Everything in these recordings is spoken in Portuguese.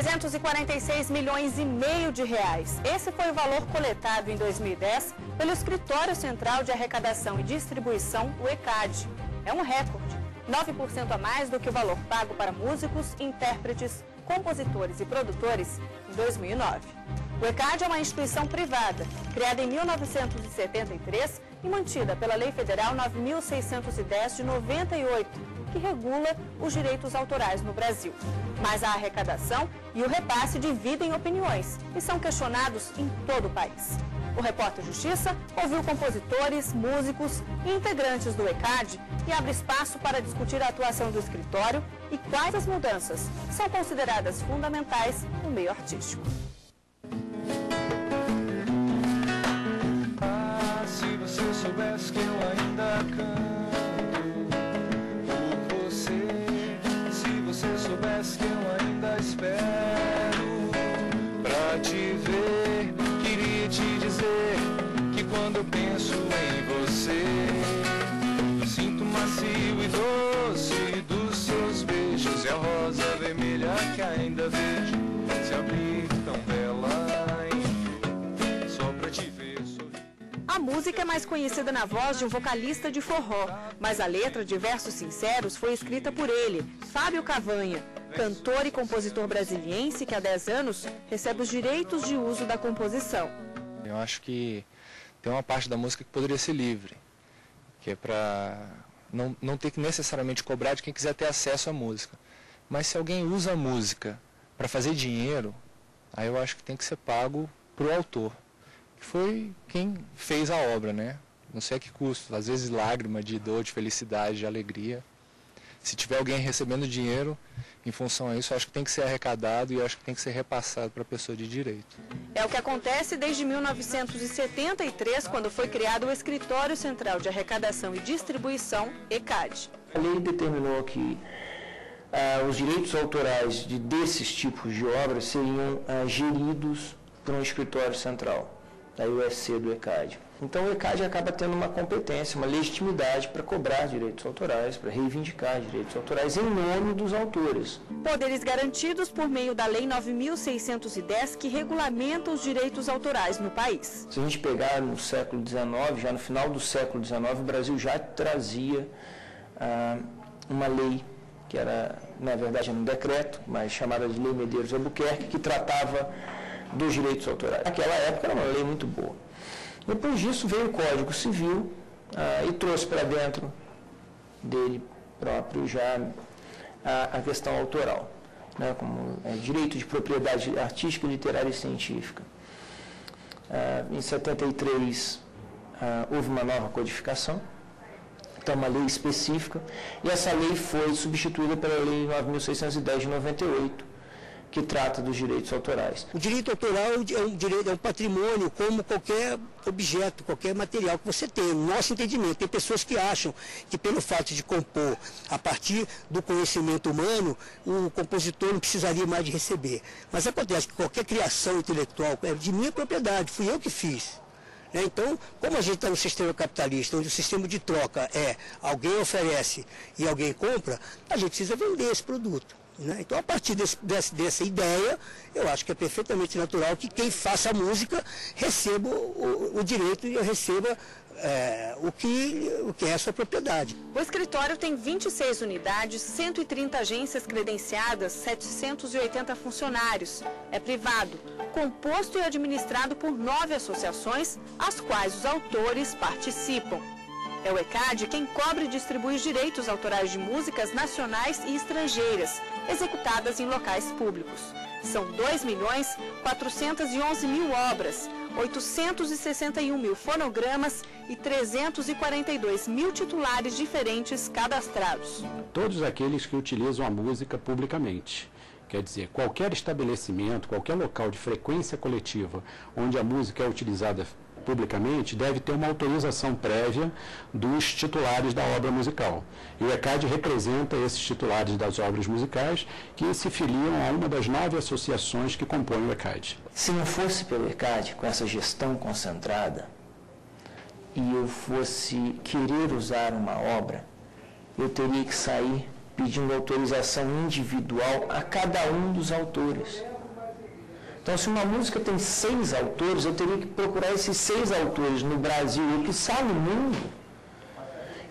346,5 milhões de reais. Esse foi o valor coletado em 2010 pelo Escritório Central de Arrecadação e Distribuição, o ECAD. É um recorde, 9% a mais do que o valor pago para músicos, intérpretes, compositores e produtores em 2009. O ECAD é uma instituição privada, criada em 1973 e mantida pela Lei Federal 9.610 de 98, que regula os direitos autorais no Brasil. Mas a arrecadação e o repasse dividem opiniões e são questionados em todo o país. O Repórter Justiça ouviu compositores, músicos e integrantes do ECAD e abre espaço para discutir a atuação do escritório e quais as mudanças são consideradas fundamentais no meio artístico. Se você soubesse que eu ainda canto por você, se você soubesse que eu ainda espero pra te ver, queria te dizer que quando eu penso em você, sinto macio e doce dos seus beijos e a rosa vermelha que ainda vejo se abrir tão bela, enfim, só pra te ver. A música é mais conhecida na voz de um vocalista de forró, mas a letra de Versos Sinceros foi escrita por ele, Fábio Cavanha, cantor e compositor brasiliense que há 10 anos recebe os direitos de uso da composição. Eu acho que tem uma parte da música que poderia ser livre, que é para não ter que necessariamente cobrar de quem quiser ter acesso à música. Mas se alguém usa a música para fazer dinheiro, aí eu acho que tem que ser pago para o autor. Foi quem fez a obra, né? Não sei a que custo, às vezes lágrima de dor, de felicidade, de alegria. Se tiver alguém recebendo dinheiro em função a isso, acho que tem que ser arrecadado e acho que tem que ser repassado para a pessoa de direito. É o que acontece desde 1973, quando foi criado o Escritório Central de Arrecadação e Distribuição, ECAD. A lei determinou que os direitos autorais desses tipos de obras seriam geridos por um escritório central, da UFC do ECAD. Então o ECAD acaba tendo uma competência, uma legitimidade para cobrar direitos autorais, para reivindicar direitos autorais em nome dos autores. Poderes garantidos por meio da Lei 9.610, que regulamenta os direitos autorais no país. Se a gente pegar no século XIX, já no final do século XIX, o Brasil já trazia uma lei, que era, na verdade, um decreto, mas chamada de Lei Medeiros Albuquerque, que tratava dos direitos autorais. Naquela época era uma lei muito boa. Depois disso veio o Código Civil e trouxe para dentro dele próprio já a questão autoral, né, como direito de propriedade artística, literária e científica. Em 73 houve uma nova codificação, então uma lei específica, e essa lei foi substituída pela Lei 9.610 de 98, que trata dos direitos autorais. O direito autoral é um patrimônio como qualquer objeto, qualquer material que você tem. No nosso entendimento, tem pessoas que acham que pelo fato de compor a partir do conhecimento humano, o compositor não precisaria mais de receber. Mas acontece que qualquer criação intelectual é de minha propriedade, fui eu que fiz. Então, como a gente está no sistema capitalista, onde o sistema de troca é alguém oferece e alguém compra, a gente precisa vender esse produto. Então, a partir dessa ideia, eu acho que é perfeitamente natural que quem faça a música receba o direito e receba o que é a sua propriedade. O escritório tem 26 unidades, 130 agências credenciadas, 780 funcionários. É privado, composto e administrado por 9 associações, as quais os autores participam. É o ECAD quem cobre e distribui os direitos autorais de músicas nacionais e estrangeiras, executadas em locais públicos. São 2.411.000 obras, 861.000 fonogramas e 342.000 titulares diferentes cadastrados. Todos aqueles que utilizam a música publicamente. Quer dizer, qualquer estabelecimento, qualquer local de frequência coletiva onde a música é utilizada publicamente, deve ter uma autorização prévia dos titulares da obra musical. E o ECAD representa esses titulares das obras musicais que se filiam a uma das 9 associações que compõem o ECAD. Se não fosse pelo ECAD, com essa gestão concentrada, e eu fosse querer usar uma obra, eu teria que sair pedindo autorização individual a cada um dos autores. Então, se uma música tem 6 autores, eu teria que procurar esses 6 autores no Brasil e quiçá no mundo,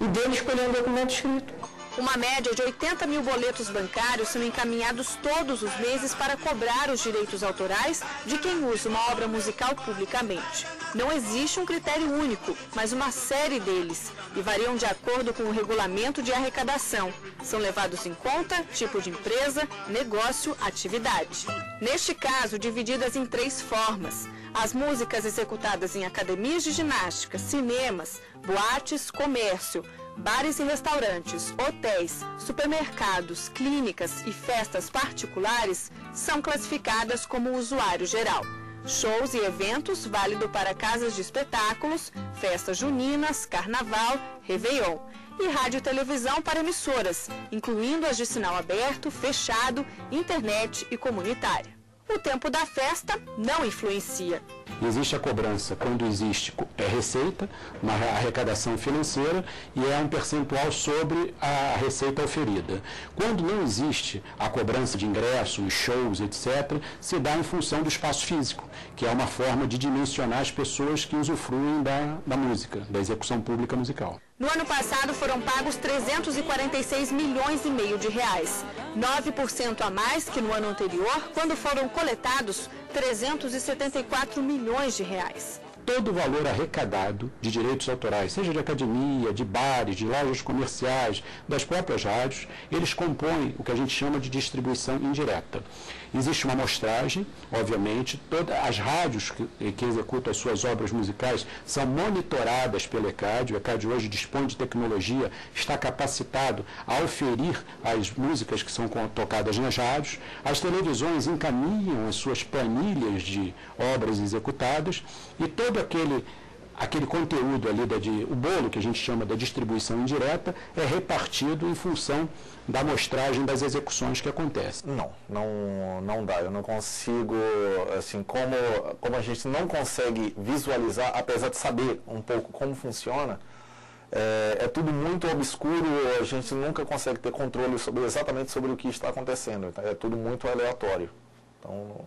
e dele escolher um documento escrito. Uma média de 80 mil boletos bancários são encaminhados todos os meses para cobrar os direitos autorais de quem usa uma obra musical publicamente. Não existe um critério único, mas uma série deles, e variam de acordo com o regulamento de arrecadação. São levados em conta tipo de empresa, negócio, atividade. Neste caso, divididas em 3 formas. As músicas executadas em academias de ginástica, cinemas, boates, comércio, bares e restaurantes, hotéis, supermercados, clínicas e festas particulares são classificadas como usuário geral. Shows e eventos válido para casas de espetáculos, festas juninas, carnaval, réveillon. E rádio e televisão para emissoras, incluindo as de sinal aberto, fechado, internet e comunitária. O tempo da festa não influencia. Existe a cobrança quando existe receita, uma arrecadação financeira, e é um percentual sobre a receita oferida. Quando não existe a cobrança de ingressos, shows, etc., se dá em função do espaço físico, que é uma forma de dimensionar as pessoas que usufruem da música, da execução pública musical. No ano passado foram pagos 346 milhões e meio de reais, 9% a mais que no ano anterior, quando foram coletados 374 milhões de reais. Todo o valor arrecadado de direitos autorais, seja de academia, de bares, de lojas comerciais, das próprias rádios, eles compõem o que a gente chama de distribuição indireta. Existe uma amostragem, obviamente, todas as rádios que executam as suas obras musicais são monitoradas pelo ECAD. O ECAD hoje dispõe de tecnologia, está capacitado a oferir as músicas que são tocadas nas rádios. As televisões encaminham as suas planilhas de obras executadas e todo aquele conteúdo ali, o bolo que a gente chama da distribuição indireta, é repartido em função da amostragem das execuções que acontecem. Não dá. Eu não consigo, assim, como a gente não consegue visualizar, apesar de saber um pouco como funciona, é tudo muito obscuro, a gente nunca consegue ter controle exatamente sobre o que está acontecendo. Então, é tudo muito aleatório. Então,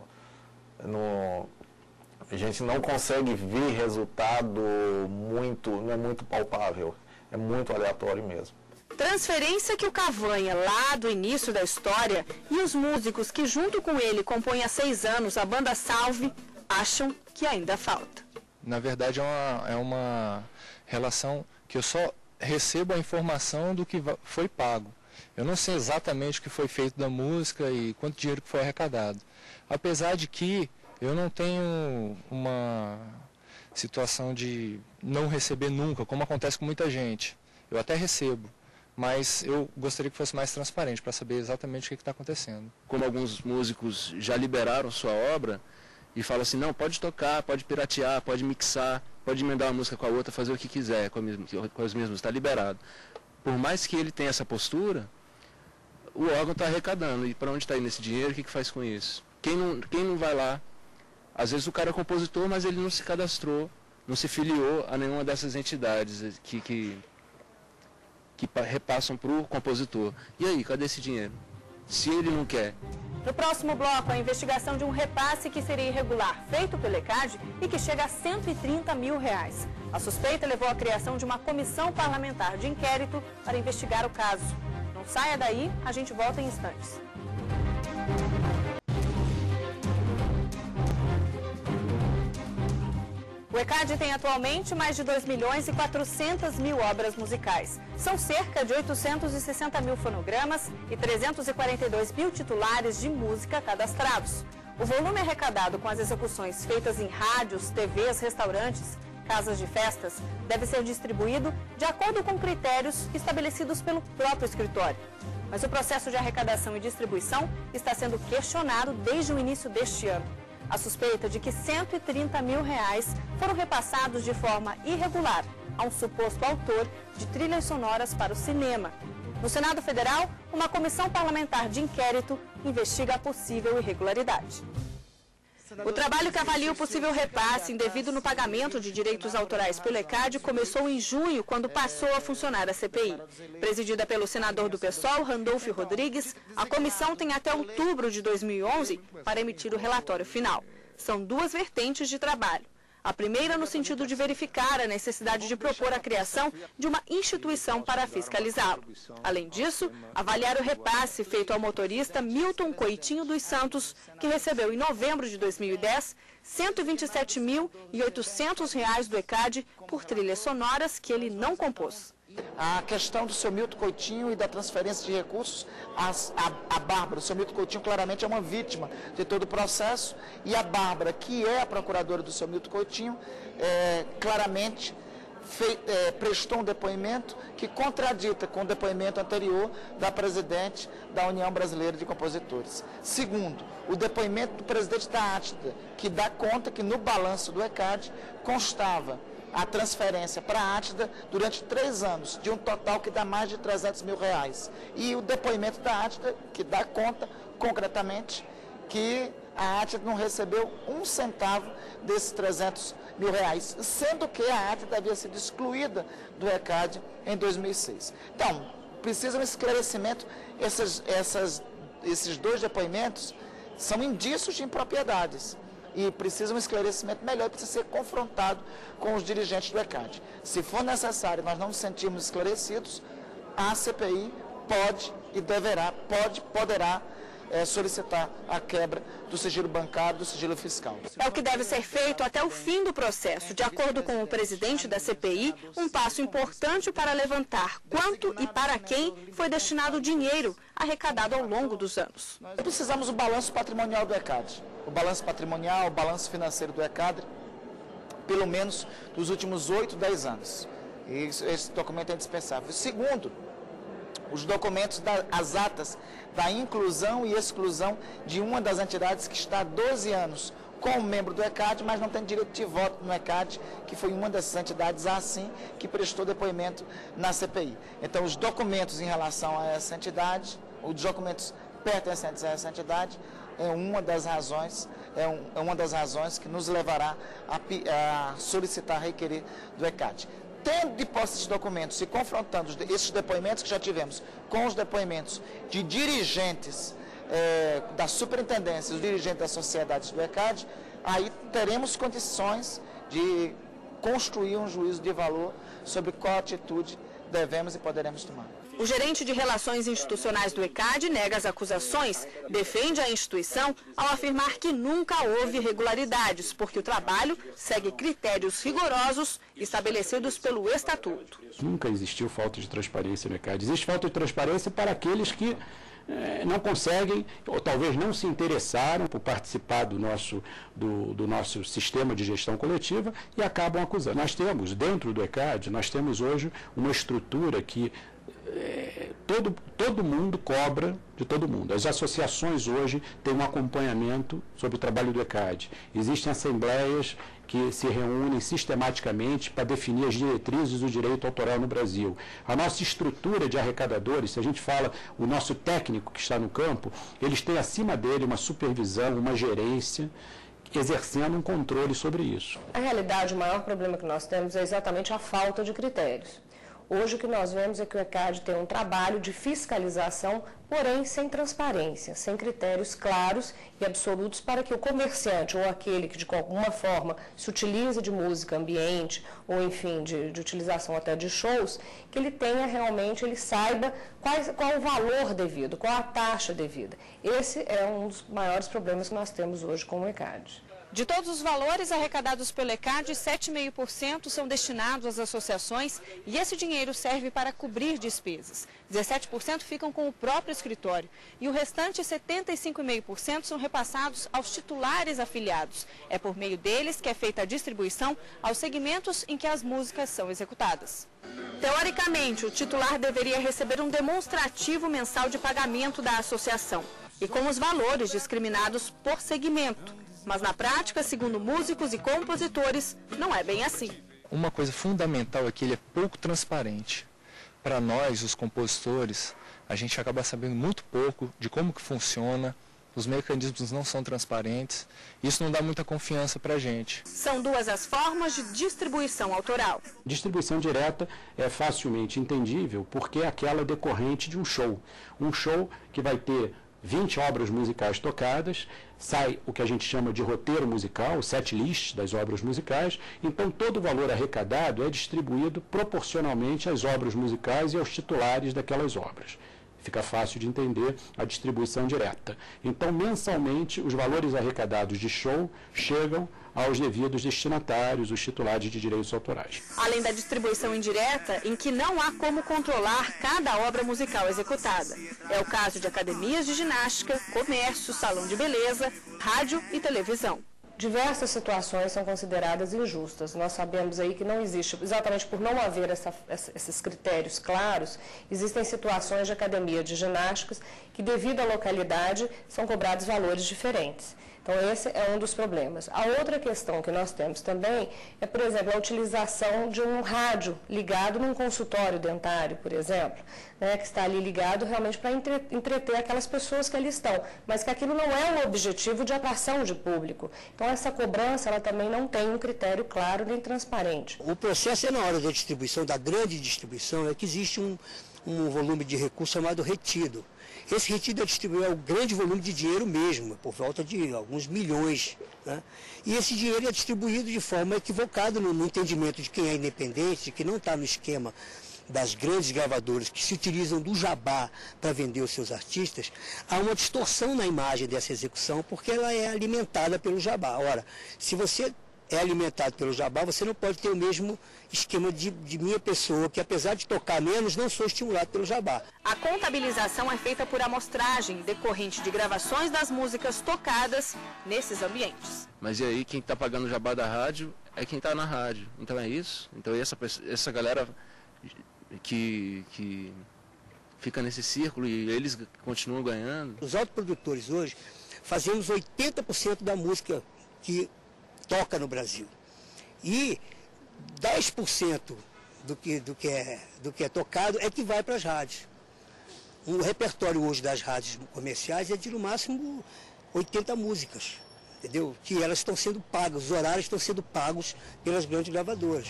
a gente não consegue ver resultado não é muito palpável, é muito aleatório mesmo. Transferência que o Cavanha, lá do início da história, e os músicos que junto com ele compõem há 6 anos a banda Salve, acham que ainda falta. Na verdade é uma relação que eu só recebo a informação do que foi pago. Eu não sei exatamente o que foi feito da música e quanto dinheiro que foi arrecadado. Apesar de que eu não tenho uma situação de não receber nunca, como acontece com muita gente. Eu até recebo, mas eu gostaria que fosse mais transparente para saber exatamente o que está acontecendo. Como alguns músicos já liberaram sua obra e falam assim, não, pode tocar, pode piratear, pode mixar, pode emendar uma música com a outra, fazer o que quiser com as mesmas, está liberado. Por mais que ele tenha essa postura, o órgão está arrecadando. E para onde está indo esse dinheiro, o que faz com isso? Quem não vai lá? Às vezes o cara é compositor, mas ele não se cadastrou, não se filiou a nenhuma dessas entidades que repassam para o compositor. E aí, cadê esse dinheiro? Se ele não quer. No próximo bloco, a investigação de um repasse que seria irregular, feito pelo ECAD e que chega a 130 mil reais. A suspeita levou à criação de uma comissão parlamentar de inquérito para investigar o caso. Não saia daí, a gente volta em instantes. O ECAD tem atualmente mais de 2 milhões e 400 mil obras musicais. São cerca de 860 mil fonogramas e 342 mil titulares de música cadastrados. O volume arrecadado com as execuções feitas em rádios, TVs, restaurantes, casas de festas, deve ser distribuído de acordo com critérios estabelecidos pelo próprio escritório. Mas o processo de arrecadação e distribuição está sendo questionado desde o início deste ano. A suspeita de que 130 mil reais foram repassados de forma irregular a um suposto autor de trilhas sonoras para o cinema. No Senado Federal, uma comissão parlamentar de inquérito investiga a possível irregularidade. O trabalho que avalia o possível repasse indevido no pagamento de direitos autorais pelo ECAD começou em junho, quando passou a funcionar a CPI. Presidida pelo senador do PSOL, Randolfo Rodrigues, a comissão tem até outubro de 2011 para emitir o relatório final. São duas vertentes de trabalho. A primeira no sentido de verificar a necessidade de propor a criação de uma instituição para fiscalizá-lo. Além disso, avaliar o repasse feito ao motorista Milton Coitinho dos Santos, que recebeu em novembro de 2010 R$ 127.800 do ECAD por trilhas sonoras que ele não compôs. A questão do seu Milton Coitinho e da transferência de recursos, a Bárbara, o seu Milton Coitinho claramente é uma vítima de todo o processo, e a Bárbara, que é a procuradora do seu Milton Coitinho, claramente prestou um depoimento que contradita com o depoimento anterior da presidente da União Brasileira de Compositores. Segundo, o depoimento do presidente da ATIDA, que dá conta que no balanço do ECAD constava a transferência para a ATIDA durante 3 anos, de um total que dá mais de R$300 mil. E o depoimento da ATIDA, que dá conta, concretamente, que a ATIDA não recebeu 1 centavo desses R$300 mil, sendo que a ATIDA havia sido excluída do ECAD em 2006. Então, precisa um esclarecimento. Esses 2 depoimentos são indícios de impropriedades. E precisa um esclarecimento melhor, precisa ser confrontado com os dirigentes do ECAD. Se for necessário, nós não nos sentirmos esclarecidos, a CPI pode e poderá solicitar a quebra do sigilo bancário, do sigilo fiscal. É o que deve ser feito até o fim do processo. De acordo com o presidente da CPI, um passo importante para levantar quanto e para quem foi destinado o dinheiro arrecadado ao longo dos anos. Precisamos do balanço patrimonial do ECAD. O balanço patrimonial, o balanço financeiro do ECAD, pelo menos dos últimos 8, 10 anos. E esse documento é indispensável. Segundo, os documentos, as atas da inclusão e exclusão de uma das entidades que está há 12 anos como membro do ECAD, mas não tem direito de voto no ECAD, que foi uma dessas entidades, assim, que prestou depoimento na CPI. Então, os documentos em relação a essa entidade, os documentos pertencentes a essa entidade, é uma das razões que nos levará a solicitar, requerer do ECAD. Tendo de posse esses documentos e confrontando esses depoimentos que já tivemos com os depoimentos de dirigentes da superintendência, os dirigentes das sociedades do ECAD, aí teremos condições de construir um juízo de valor sobre qual atitude devemos e poderemos tomar. O gerente de Relações Institucionais do ECAD nega as acusações, defende a instituição ao afirmar que nunca houve irregularidades, porque o trabalho segue critérios rigorosos estabelecidos pelo Estatuto. Nunca existiu falta de transparência no ECAD. Existe falta de transparência para aqueles que não conseguem, ou talvez não se interessaram por participar do nosso sistema de gestão coletiva e acabam acusando. Nós temos, dentro do ECAD, nós temos hoje uma estrutura que todo mundo cobra de todo mundo. As associações hoje têm um acompanhamento sobre o trabalho do ECAD. Existem assembleias que se reúnem sistematicamente para definir as diretrizes do direito autoral no Brasil. A nossa estrutura de arrecadadores, se a gente fala, o nosso técnico que está no campo, eles têm acima dele uma supervisão, uma gerência, exercendo um controle sobre isso. Na realidade, o maior problema que nós temos é exatamente a falta de critérios. Hoje o que nós vemos é que o ECAD tem um trabalho de fiscalização, porém sem transparência, sem critérios claros e absolutos para que o comerciante ou aquele que de alguma forma se utiliza de música ambiente ou enfim de utilização até de shows, que ele tenha realmente, ele saiba qual o valor devido, qual a taxa devida. Esse é um dos maiores problemas que nós temos hoje com o ECAD. De todos os valores arrecadados pelo ECAD, 7,5% são destinados às associações e esse dinheiro serve para cobrir despesas. 17% ficam com o próprio escritório e o restante, 75,5%, são repassados aos titulares afiliados. É por meio deles que é feita a distribuição aos segmentos em que as músicas são executadas. Teoricamente, o titular deveria receber um demonstrativo mensal de pagamento da associação e com os valores discriminados por segmento. Mas na prática, segundo músicos e compositores, não é bem assim. Uma coisa fundamental é que ele é pouco transparente. Para nós, os compositores, a gente acaba sabendo muito pouco de como que funciona os mecanismos não são transparentes, isso não dá muita confiança para a gente. São duas as formas de distribuição autoral. Distribuição direta é facilmente entendível porque é aquela decorrente de um show. Um show que vai ter 20 obras musicais tocadas, sai o que a gente chama de roteiro musical, o set list das obras musicais, então todo o valor arrecadado é distribuído proporcionalmente às obras musicais e aos titulares daquelas obras. Fica fácil de entender a distribuição direta. Então, mensalmente, os valores arrecadados de show chegam aos devidos destinatários, os titulares de direitos autorais. Além da distribuição indireta, em que não há como controlar cada obra musical executada. É o caso de academias de ginástica, comércio, salão de beleza, rádio e televisão. Diversas situações são consideradas injustas. Nós sabemos aí que não existe, exatamente por não haver esses critérios claros, existem situações de academia de ginásticas que, devido à localidade, são cobrados valores diferentes. Então, esse é um dos problemas. A outra questão que nós temos também é, por exemplo, a utilização de um rádio ligado num consultório dentário, por exemplo, né, que está ali ligado realmente para entreter aquelas pessoas que ali estão, mas que aquilo não é um objetivo de atração de público. Então, essa cobrança ela também não tem um critério claro nem transparente. O processo é na hora da distribuição, da grande distribuição, é que existe um volume de recurso chamado retido. Esse retido é distribuído ao grande volume de dinheiro mesmo, por volta de alguns milhões, né? E esse dinheiro é distribuído de forma equivocada no entendimento de quem é independente, de quem não está no esquema das grandes gravadoras que se utilizam do jabá para vender os seus artistas. Há uma distorção na imagem dessa execução porque ela é alimentada pelo jabá. Ora, se você é alimentado pelo jabá, você não pode ter o mesmo esquema de minha pessoa, que apesar de tocar menos, não sou estimulado pelo jabá. A contabilização é feita por amostragem, decorrente de gravações das músicas tocadas nesses ambientes. Mas e aí, quem está pagando o jabá da rádio é quem está na rádio. Então é isso. Então essa galera que fica nesse círculo e eles continuam ganhando. Os autoprodutores hoje fazemos 80% da música que toca no Brasil. E 10% do que é tocado é que vai para as rádios. O repertório hoje das rádios comerciais é de no máximo 80 músicas, entendeu? Que elas estão sendo pagas, os horários estão sendo pagos pelas grandes gravadoras.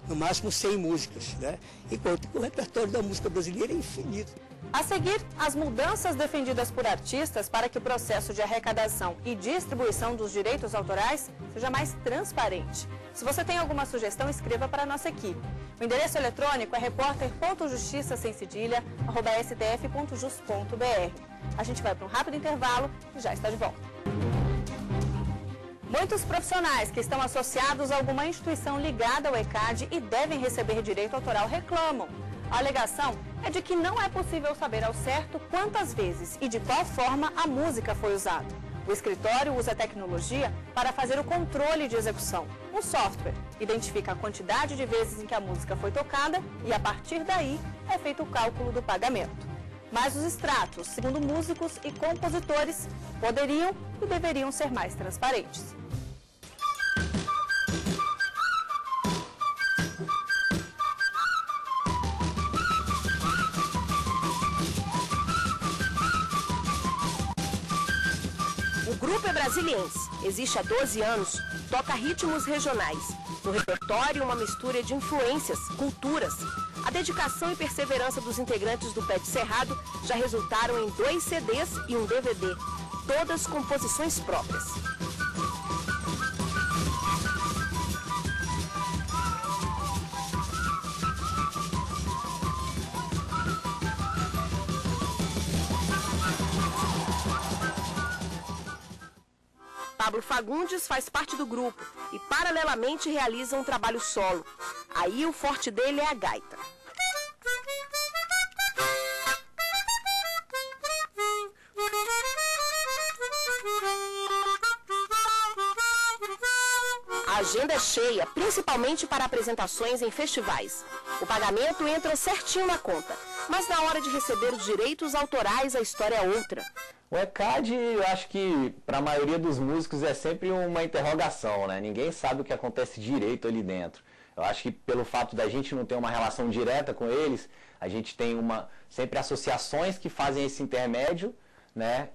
No máximo 100 músicas, né? Enquanto que o repertório da música brasileira é infinito. A seguir, as mudanças defendidas por artistas para que o processo de arrecadação e distribuição dos direitos autorais seja mais transparente. Se você tem alguma sugestão, escreva para a nossa equipe. O endereço eletrônico é repórter.justiça@stf.jus.br. A gente vai para um rápido intervalo e já está de volta. Muitos profissionais que estão associados a alguma instituição ligada ao ECAD e devem receber direito autoral reclamam. A alegação é de que não é possível saber ao certo quantas vezes e de qual forma a música foi usada. O escritório usa tecnologia para fazer o controle de execução. Um software identifica a quantidade de vezes em que a música foi tocada e, a partir daí, é feito o cálculo do pagamento. Mas os extratos, segundo músicos e compositores, poderiam e deveriam ser mais transparentes. O grupo é brasiliense, existe há 12 anos, toca ritmos regionais. No repertório, uma mistura de influências, culturas. A dedicação e perseverança dos integrantes do Pé de Cerrado já resultaram em 2 CDs e um DVD, todas composições próprias. Pablo Fagundes faz parte do grupo e paralelamente realiza um trabalho solo. Aí o forte dele é a gaita. A agenda é cheia, principalmente para apresentações em festivais. O pagamento entra certinho na conta, mas na hora de receber os direitos autorais a história é outra. O ECAD, eu acho que para a maioria dos músicos é sempre uma interrogação, né? Ninguém sabe o que acontece direito ali dentro. Eu acho que pelo fato da gente não ter uma relação direta com eles, a gente tem sempre associações que fazem esse intermédio, né?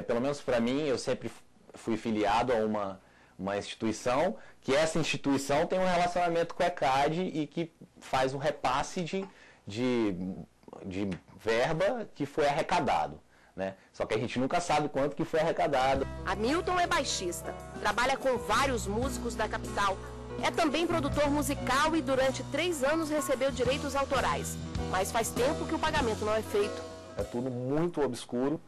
Pelo menos para mim, eu sempre fui filiado a uma instituição, que essa instituição tem um relacionamento com a ECAD e que faz um repasse de verba que foi arrecadado, né? Só que a gente nunca sabe quanto que foi arrecadado. Hamilton é baixista, trabalha com vários músicos da capital. É também produtor musical e durante 3 anos recebeu direitos autorais. Mas faz tempo que o pagamento não é feito. É tudo muito obscuro.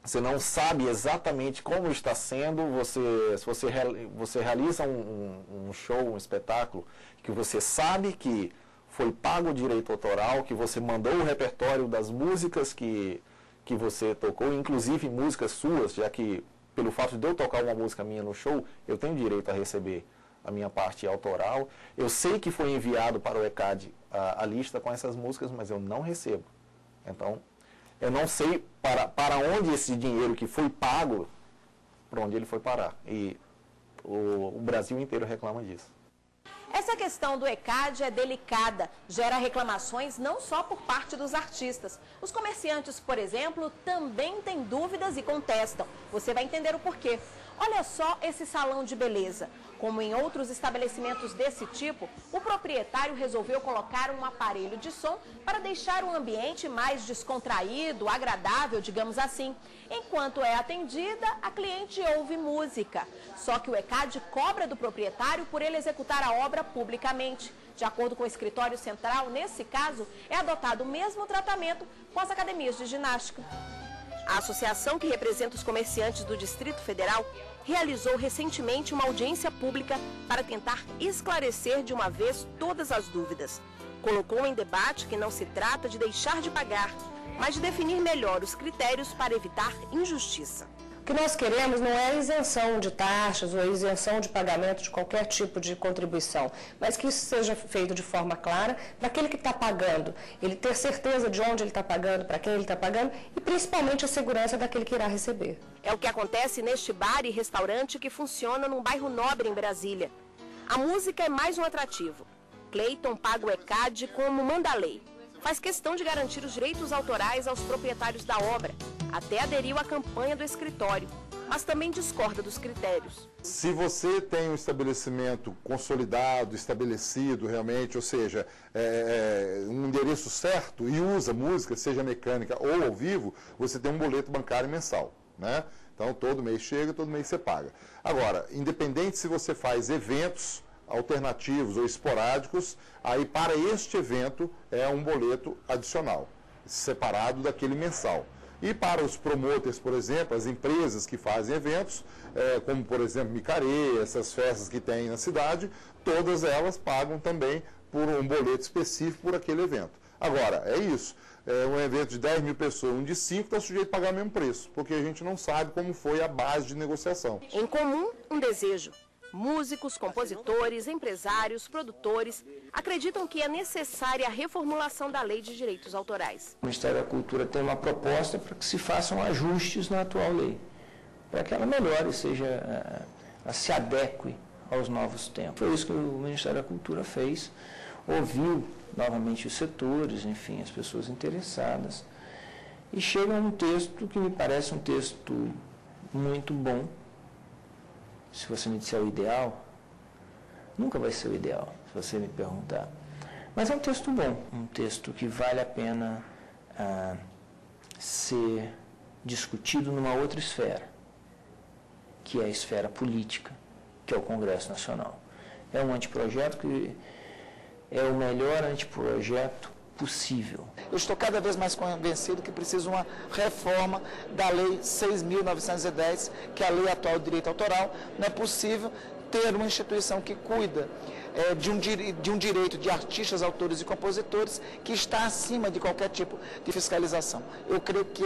Você não sabe exatamente como está sendo. Se você realiza um show, um espetáculo, que você sabe que foi pago o direito autoral, que você mandou o repertório das músicas que você tocou, inclusive músicas suas, já que pelo fato de eu tocar uma música minha no show, eu tenho direito a receber a minha parte autoral. Eu sei que foi enviado para o ECAD a lista com essas músicas, mas eu não recebo. Então, eu não sei para onde esse dinheiro que foi pago, para onde ele foi parar. E o Brasil inteiro reclama disso. Essa questão do ECAD é delicada, gera reclamações não só por parte dos artistas. Os comerciantes, por exemplo, também têm dúvidas e contestam. Você vai entender o porquê. Olha só esse salão de beleza. Como em outros estabelecimentos desse tipo, o proprietário resolveu colocar um aparelho de som para deixar o ambiente mais descontraído, agradável, digamos assim. Enquanto é atendida, a cliente ouve música. Só que o ECAD cobra do proprietário por ele executar a obra publicamente. De acordo com o escritório central, nesse caso, é adotado o mesmo tratamento com as academias de ginástica. A associação que representa os comerciantes do Distrito Federal realizou recentemente uma audiência pública para tentar esclarecer de uma vez todas as dúvidas. Colocou em debate que não se trata de deixar de pagar, mas de definir melhor os critérios para evitar injustiça. O que nós queremos não é a isenção de taxas ou a isenção de pagamento de qualquer tipo de contribuição, mas que isso seja feito de forma clara para aquele que está pagando, ele ter certeza de onde ele está pagando, para quem ele está pagando e principalmente a segurança daquele que irá receber. É o que acontece neste bar e restaurante que funciona num bairro nobre em Brasília. A música é mais um atrativo. Cleiton paga o ECAD como manda a lei. Faz questão de garantir os direitos autorais aos proprietários da obra. Até aderiu à campanha do escritório, mas também discorda dos critérios. Se você tem um estabelecimento consolidado, estabelecido realmente, ou seja, um endereço certo e usa música, seja mecânica ou ao vivo, você tem um boleto bancário mensal, né? Então, todo mês chega, todo mês você paga. Agora, independente se você faz eventos alternativos ou esporádicos, aí para este evento é um boleto adicional, separado daquele mensal. E para os promoters, por exemplo, as empresas que fazem eventos, como por exemplo Micaré, essas festas que tem na cidade, todas elas pagam também por um boleto específico por aquele evento. Agora, é isso, um evento de 10 mil pessoas, um de 5 está sujeito a pagar o mesmo preço, porque a gente não sabe como foi a base de negociação. Em comum, um desejo. Músicos, compositores, empresários, produtores acreditam que é necessária a reformulação da Lei de Direitos Autorais. O Ministério da Cultura tem uma proposta para que se façam ajustes na atual lei, para que ela melhore, se adeque aos novos tempos. Foi isso que o Ministério da Cultura fez, ouviu novamente os setores, enfim, as pessoas interessadas, e chega a um texto que me parece um texto muito bom. Se você me disser o ideal, nunca vai ser o ideal, se você me perguntar. Mas é um texto bom, um texto que vale a pena ser discutido numa outra esfera, que é a esfera política, que é o Congresso Nacional. É um anteprojeto que é o melhor anteprojeto possível. Eu estou cada vez mais convencido que precisa uma reforma da Lei 6.910, que é a lei atual do direito autoral. Não é possível ter uma instituição que cuida de um direito de artistas, autores e compositores que está acima de qualquer tipo de fiscalização. Eu creio que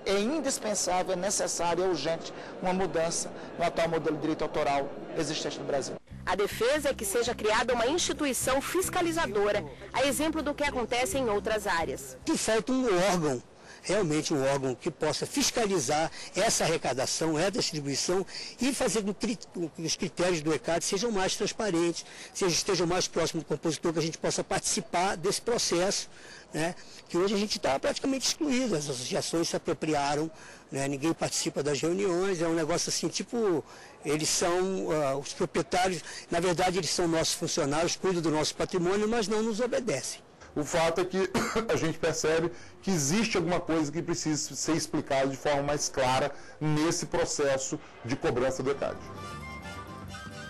é indispensável, é necessário, é urgente uma mudança no atual modelo de direito autoral existente no Brasil. A defesa é que seja criada uma instituição fiscalizadora, a exemplo do que acontece em outras áreas. Que falta um órgão realmente um órgão que possa fiscalizar essa arrecadação, essa distribuição e fazer com que os critérios do ECAD sejam mais transparentes, estejam mais próximos do compositor, que a gente possa participar desse processo, né? Que hoje a gente está praticamente excluído, as associações se apropriaram, né? Ninguém participa das reuniões, é um negócio assim, tipo, eles são os proprietários, na verdade eles são nossos funcionários, cuidam do nosso patrimônio, mas não nos obedecem. O fato é que a gente percebe que existe alguma coisa que precisa ser explicada de forma mais clara nesse processo de cobrança do ECAD.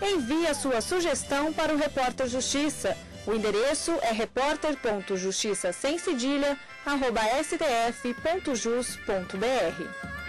Envie a sua sugestão para o Repórter Justiça. O endereço é repórter.justiça@sdf.jus.br.